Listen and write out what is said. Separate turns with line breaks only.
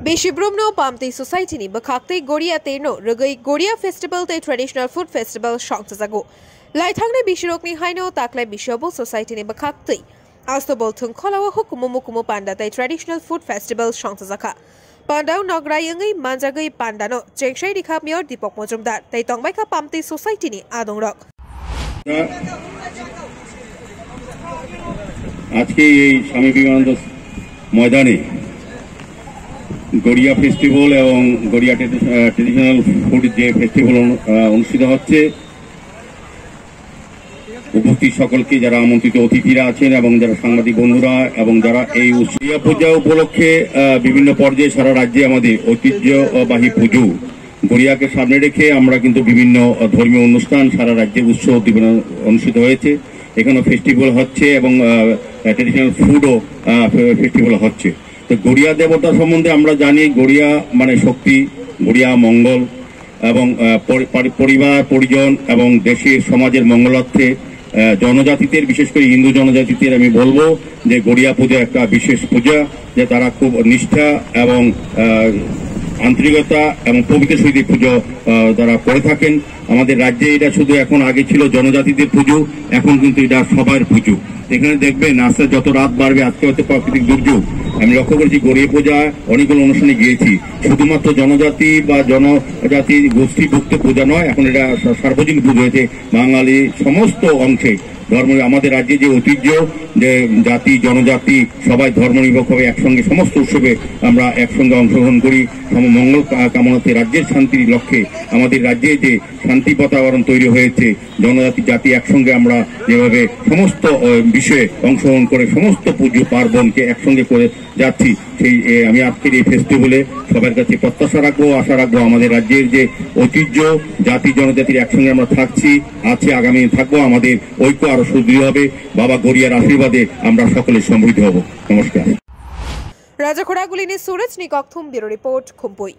Bishibrumno Pantwi Society ni bakakte Garia Teno Rgai Garia Festival te Traditional Food Festival songchajak. Laithangne bishirokni haino taklai bishobo society ni bakakte. Astobol thungkholawa hukumumu panda te Traditional Food Festival songchajak. Pandau nograyungi manjagai pandano chengshai dikha Meyor Dipak Majumdhar te tongbaika Pantwi Society ni adongrok.
আজকে এই স্বামী বিবেকানন্দ ময়দানে Garia festival এবং Garia traditional food যে festival অনুষ্ঠিত হচ্ছে, উপস্থিত সকলকে যারা আমন্ত্রিত অতিথিরা আছেন এবং যারা সাংবাদিক বন্ধুরা এবং যারা এই গড়িয়া পূজা উপলক্ষে বিভিন্ন পর্যায়ে সারা রাজ্যে আমাদের ঐতিহ্যবাহী পুজো গড়িয়াকে সামনে রেখে আমরা কিন্তু বিভিন্ন ধর্মীয় অনুষ্ঠান সারা রাজ্যে উৎসব উদ্দীপনা অনুষ্ঠিত হয়েছে। এখানে ফেস্টিভ্যাল হচ্ছে এবং ট্রেডিশনাল ফুডও ফেস্টিভ্যাল হচ্ছে। তো গড়িয়া দেবতা সম্বন্ধে আমরা জানি, গড়িয়া মানে শক্তি, গড়িয়া মঙ্গল এবং পরিবার পরিজন এবং দেশের সমাজের মঙ্গলার্থে জনজাতিদের, বিশেষ করে হিন্দু জনজাতিদের আমি বলবো যে গড়িয়া পূজা একটা বিশেষ পূজা, যে তারা খুব নিষ্ঠা এবং আন্তরিকতা এবং পবিত্র সহিত পুজো তারা করে থাকেন। আমাদের রাজ্যে এটা শুধু এখন আগে ছিল জনজাতিদের পুজো, এখন কিন্তু এটা সবার পুজো। এখানে দেখবেন আস্তে যত রাত বাড়বে, আজকে হচ্ছে প্রাকৃতিক দুর্যোগ, আমি লক্ষ্য করেছি গড়িয়া পূজায় অনেকগুলো অনুষ্ঠানে গিয়েছি, শুধুমাত্র জনজাতি বা জনজাতি গোষ্ঠীভুক্ত পূজা নয়, এখন এটা সার্বজনীন পুজো হয়েছে। বাঙালি সমস্ত অংশে ধর্ম, আমাদের রাজ্যে যে ঐতিহ্য, যে জাতি জনজাতি সবাই ধর্মনিরপেক্ষভাবে একসঙ্গে সমস্ত উৎসবে আমরা একসঙ্গে অংশগ্রহণ করি। মঙ্গল কামনাতে রাজ্যের শান্তির লক্ষ্যে আমাদের রাজ্যে যে শান্তি বাতাবরণ তৈরি হয়েছে, জনজাতি জাতি একসঙ্গে আমরা যেভাবে সমস্ত বিষয়ে অংশগ্রহণ করে সমস্ত পুজো পার্বণকে একসঙ্গে করে যাচ্ছি, সেই আমি আজকের এই ফেস্টিভ্যালে সবার কাছে প্রত্যাশা রাখবো, আশা রাখবো আমাদের রাজ্যের যে ঐতিহ্য, জাতি জনজাতির একসঙ্গে আমরা থাকছি, আছে, আগামী থাকবো, আমাদের ঐক্য আরো সুদৃঢ় হবে। বাবা গড়িয়ার আশীর্বাদে আমরা সকলে সমৃদ্ধ হব। নমস্কার।
Raja Khuraguline Suraj Nikok Thum Bureau Report, Khumpui.